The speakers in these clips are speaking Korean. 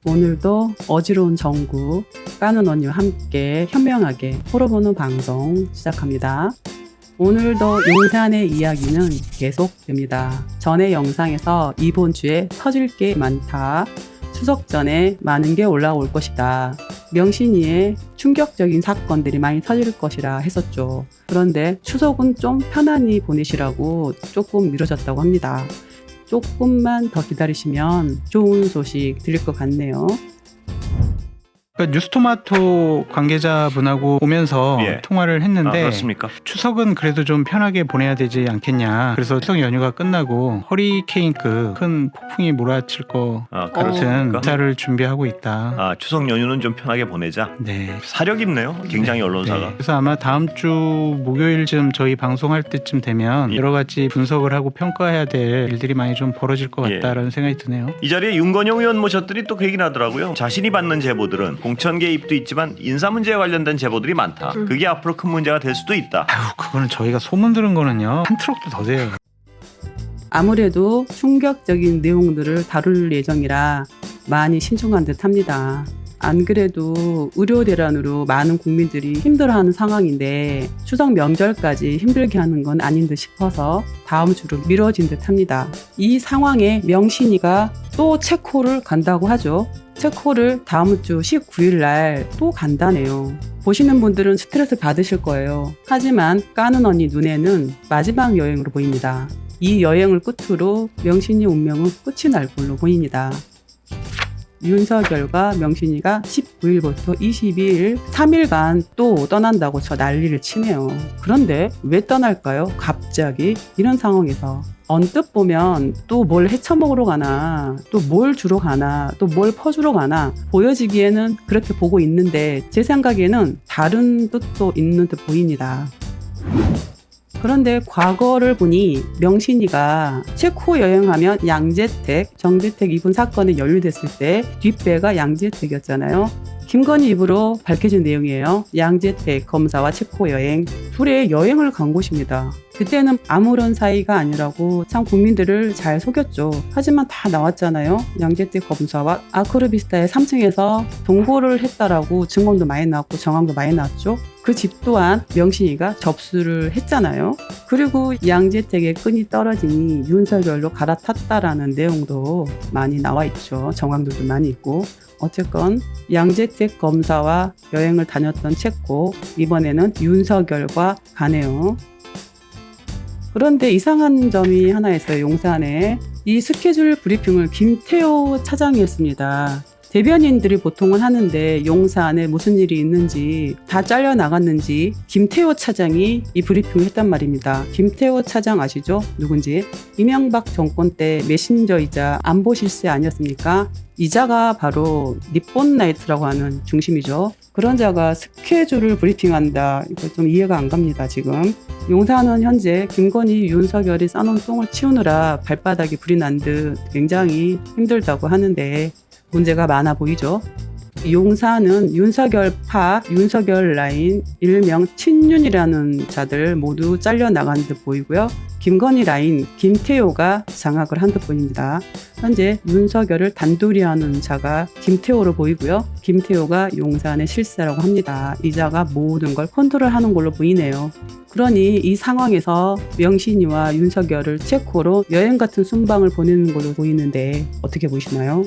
오늘도 어지러운 정구 까는 언니와 함께 현명하게 풀어보는 방송 시작합니다. 오늘도 용산의 이야기는 계속됩니다. 전에 영상에서 이번 주에 터질 게 많다. 추석 전에 많은 게 올라올 것이다. 명신이의 충격적인 사건들이 많이 터질 것이라 했었죠. 그런데 추석은 좀 편안히 보내시라고 조금 미뤄졌다고 합니다. 조금만 더 기다리시면 좋은 소식 들릴 것 같네요. 그러니까 뉴스토마토 관계자분하고 오면서 통화를 했는데 그렇습니까? 추석은 그래도 좀 편하게 보내야 되지 않겠냐. 그래서 추석 연휴가 끝나고 허리케인급 큰 폭풍이 몰아칠 것 같은 기사를 준비하고 있다. 추석 연휴는 좀 편하게 보내자. 네. 사력 있네요. 굉장히 언론사가. 네. 그래서 아마 다음 주 목요일쯤 저희 방송할 때쯤 되면 여러 가지 분석을 하고 평가해야 될 일들이 많이 좀 벌어질 것 같다라는 생각이 드네요. 이 자리에 윤건영 의원 모셨더니 또 그 얘기를 하더라고요. 자신이 받는 제보들은 공천 개입도 있지만 인사 문제에 관련된 제보들이 많다. 그게 앞으로 큰 문제가 될 수도 있다. 아유, 그거는 저희가 소문 들은 거는요. 한 트럭도 더 돼요. 아무래도 충격적인 내용들을 다룰 예정이라 많이 신중한 듯합니다. 안 그래도 의료 대란으로 많은 국민들이 힘들어하는 상황인데 추석 명절까지 힘들게 하는 건 아닌 듯 싶어서 다음 주로 미뤄진 듯합니다. 이 상황에 명신이가 또 체코를 간다고 하죠. 체코를 다음 주 19일 날 또 간다네요. 보시는 분들은 스트레스 받으실 거예요. 하지만 까는 언니 눈에는 마지막 여행으로 보입니다. 이 여행을 끝으로 명신이 운명은 끝이 날 걸로 보입니다. 윤석열과 명신이가 19일부터 22일 3일간 또 떠난다고 저 난리를 치네요. 그런데 왜 떠날까요? 갑자기 이런 상황에서 언뜻 보면 또 뭘 헤쳐먹으러 가나, 또 뭘 주러 가나, 또 뭘 퍼주러 가나 보여지기에는 그렇게 보고 있는데 제 생각에는 다른 뜻도 있는 듯 보입니다. 그런데 과거를 보니 명신이가 체코 여행하면 양재택, 정재택 이분 사건에 연루됐을 때 뒷배가 양재택이었잖아요. 김건희 입으로 밝혀진 내용이에요. 양재택 검사와 체코 여행, 둘의 여행을 간 곳입니다. 그때는 아무런 사이가 아니라고 참 국민들을 잘 속였죠. 하지만 다 나왔잖아요. 양재택 검사와 아크로비스타의 3층에서 동거를 했다라고 증언도 많이 나왔고 정황도 많이 나왔죠. 그 집 또한 명신이가 접수를 했잖아요. 그리고 양재택의 끈이 떨어지니 윤석열로 갈아탔다라는 내용도 많이 나와 있죠. 정황들도 많이 있고. 어쨌건 양재택 검사와 여행을 다녔던 체코, 이번에는 윤석열과 가네요. 그런데 이상한 점이 하나 있어요. 용산에 이 스케줄 브리핑을 김태호 차장이 했습니다. 대변인들이 보통은 하는데 용산에 무슨 일이 있는지 다 잘려 나갔는지 김태호 차장이 이 브리핑을 했단 말입니다. 김태호 차장 아시죠? 누군지? 이명박 정권 때 메신저이자 안보 실세 아니었습니까? 이 자가 바로 니폰나이트라고 하는 중심이죠. 그런 자가 스케줄을 브리핑한다. 이거 좀 이해가 안 갑니다, 지금. 용산은 현재 김건희, 윤석열이 싸놓은 똥을 치우느라 발바닥이 불이 난 듯 굉장히 힘들다고 하는데 문제가 많아 보이죠. 용산은 윤석열파, 윤석열 라인, 일명 친윤이라는 자들 모두 잘려나간 듯 보이고요. 김건희 라인, 김태호가 장악을 한 듯 보입니다. 현재 윤석열을 단둘이 하는 자가 김태호로 보이고요. 김태호가 용산의 실세라고 합니다. 이 자가 모든 걸 컨트롤하는 걸로 보이네요. 그러니 이 상황에서 명신이와 윤석열을 체코로 여행 같은 순방을 보내는 걸로 보이는데 어떻게 보시나요?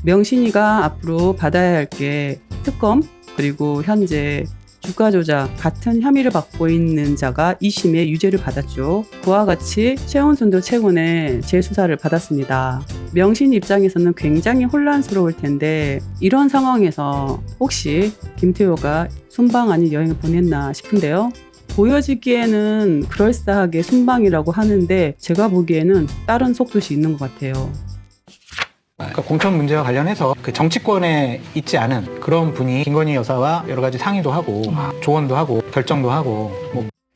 명신이가 앞으로 받아야 할 게 특검, 그리고 현재 주가 조작 같은 혐의를 받고 있는 자가 2심에 유죄를 받았죠. 그와 같이 최은순도 최근에 재수사를 받았습니다. 명신 입장에서는 굉장히 혼란스러울 텐데 이런 상황에서 혹시 김태호가 순방 아닌 여행을 보냈나 싶은데요. 보여지기에는 그럴싸하게 순방이라고 하는데 제가 보기에는 다른 속뜻이 있는 것 같아요. 그러니까 공천 문제와 관련해서 그 정치권에 있지 않은 그런 분이 김건희 여사와 여러 가지 상의도 하고 조언도 하고 결정도 하고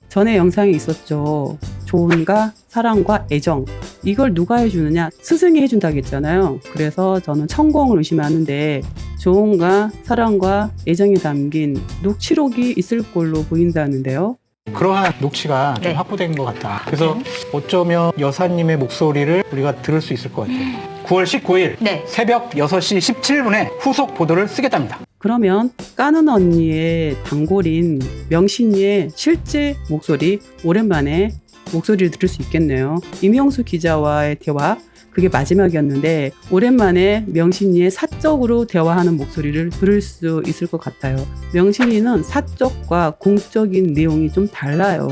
전에 영상에 있었죠. 조언과 사랑과 애정, 이걸 누가 해주느냐? 스승이 해준다고 했잖아요. 그래서 저는 천공을 의심하는데 조언과 사랑과 애정이 담긴 녹취록이 있을 걸로 보인다는데요. 그러한 녹취가 좀 확보된 것 같다. 그래서 어쩌면 여사님의 목소리를 우리가 들을 수 있을 것 같아요. 9월 19일 네. 새벽 6시 17분에 후속 보도를 쓰겠답니다. 그러면 까는 언니의 단골인 명신이의 실제 목소리, 오랜만에 목소리를 들을 수 있겠네요. 임영수 기자와의 대화, 그게 마지막이었는데 오랜만에 명신이의 사적으로 대화하는 목소리를 들을 수 있을 것 같아요. 명신이는 사적과 공적인 내용이 좀 달라요.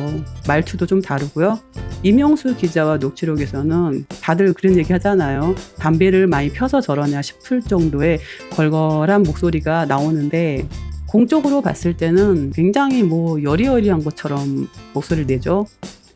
말투도 좀 다르고요. 임영수 기자와 녹취록에서는 다들 그런 얘기 하잖아요. 담배를 많이 펴서 저러냐 싶을 정도의 걸걸한 목소리가 나오는데 공적으로 봤을 때는 굉장히 여리여리한 것처럼 목소리를 내죠.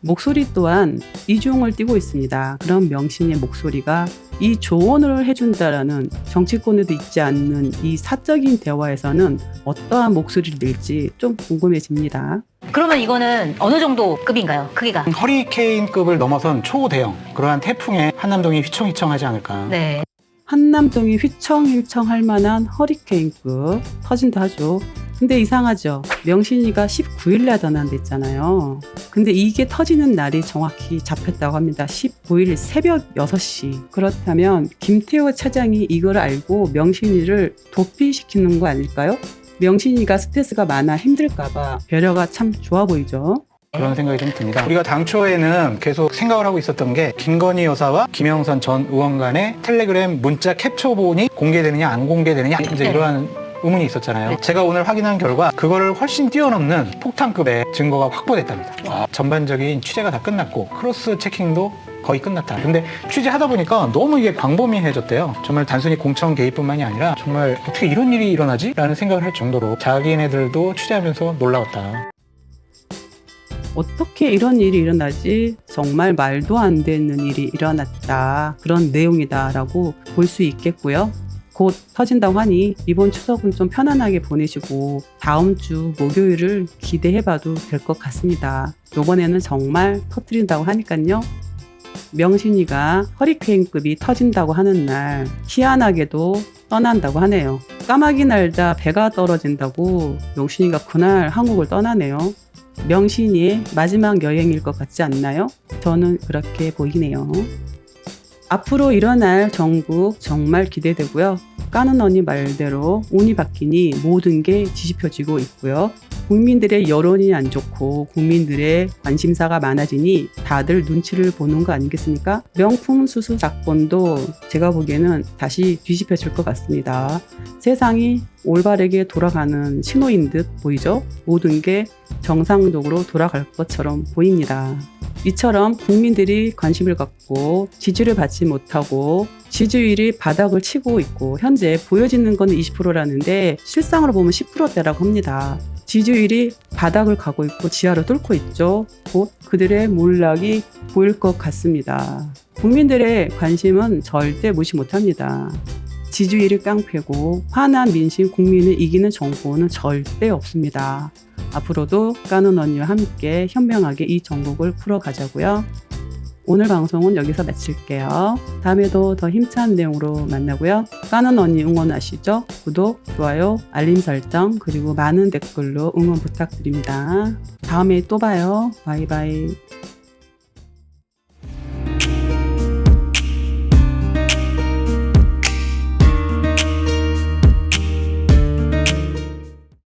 목소리 또한 이중을 띠고 있습니다. 그런 명신의 목소리가 이 조언을 해준다라는 정치권에도 있지 않는 이 사적인 대화에서는 어떠한 목소리를 낼지 좀 궁금해집니다. 그러면 이거는 어느 정도 급인가요? 크기가? 허리케인급을 넘어선 초대형 그러한 태풍에 한남동이 휘청휘청하지 않을까. 네. 한남동이 휘청휘청할 만한 허리케인급 터진다 하죠. 근데 이상하죠. 명신이가 19일날 전환됐잖아요. 근데 이게 터지는 날이 정확히 잡혔다고 합니다. 15일 새벽 6시. 그렇다면 김태호 차장이 이걸 알고 명신이를 도피시키는 거 아닐까요? 명신이가 스트레스가 많아 힘들까봐 배려가 참 좋아 보이죠. 그런 생각이 좀 듭니다. 우리가 당초에는 계속 생각을 하고 있었던 게 김건희 여사와 김영선 전 의원 간의 텔레그램 문자 캡처본이 공개되느냐 안 공개되느냐 이제 네. 이러한 의문이 있었잖아요. 네. 제가 오늘 확인한 결과 그거를 훨씬 뛰어넘는 폭탄급의 증거가 확보됐답니다. 전반적인 취재가 다 끝났고 크로스 체킹도 거의 끝났다. 근데 취재하다 보니까 너무 이게 광범위해졌대요. 정말 단순히 공천 개입뿐만이 아니라 정말 어떻게 이런 일이 일어나지? 라는 생각을 할 정도로 자기네들도 취재하면서 놀라웠다. 어떻게 이런 일이 일어나지? 정말 말도 안 되는 일이 일어났다. 그런 내용이다라고 볼 수 있겠고요. 곧 터진다고 하니 이번 추석은 좀 편안하게 보내시고 다음 주 목요일을 기대해봐도 될 것 같습니다. 이번에는 정말 터뜨린다고 하니까요. 명신이가 허리케인급이 터진다고 하는 날 희한하게도 떠난다고 하네요. 까마귀 날다 배가 떨어진다고 명신이가 그날 한국을 떠나네요. 명신이의 마지막 여행일 것 같지 않나요? 저는 그렇게 보이네요. 앞으로 일어날 정국 정말 기대되고요. 까는 언니 말대로 운이 바뀌니 모든 게 뒤집혀지고 있고요. 국민들의 여론이 안 좋고 국민들의 관심사가 많아지니 다들 눈치를 보는 거 아니겠습니까? 명품 수수 사건도 제가 보기에는 다시 뒤집혀질 것 같습니다. 세상이 올바르게 돌아가는 신호인 듯 보이죠? 모든 게 정상적으로 돌아갈 것처럼 보입니다. 이처럼 국민들이 관심을 갖고 지지를 받지 못하고 지지율이 바닥을 치고 있고 현재 보여지는 건 20%라는데 실상으로 보면 10%대라고 합니다. 지지율이 바닥을 가고 있고 지하로 뚫고 있죠. 곧 그들의 몰락이 보일 것 같습니다. 국민들의 관심은 절대 무시 못합니다. 지지율이 깡패고 화난 민심 국민을 이기는 정부는 절대 없습니다. 앞으로도 까는 언니와 함께 현명하게 이 정국을 풀어가자고요. 오늘 방송은 여기서 마칠게요. 다음에도 더 힘찬 내용으로 만나고요. 까는 언니 응원하시죠? 구독, 좋아요, 알림 설정 그리고 많은 댓글로 응원 부탁드립니다. 다음에 또 봐요. 바이바이.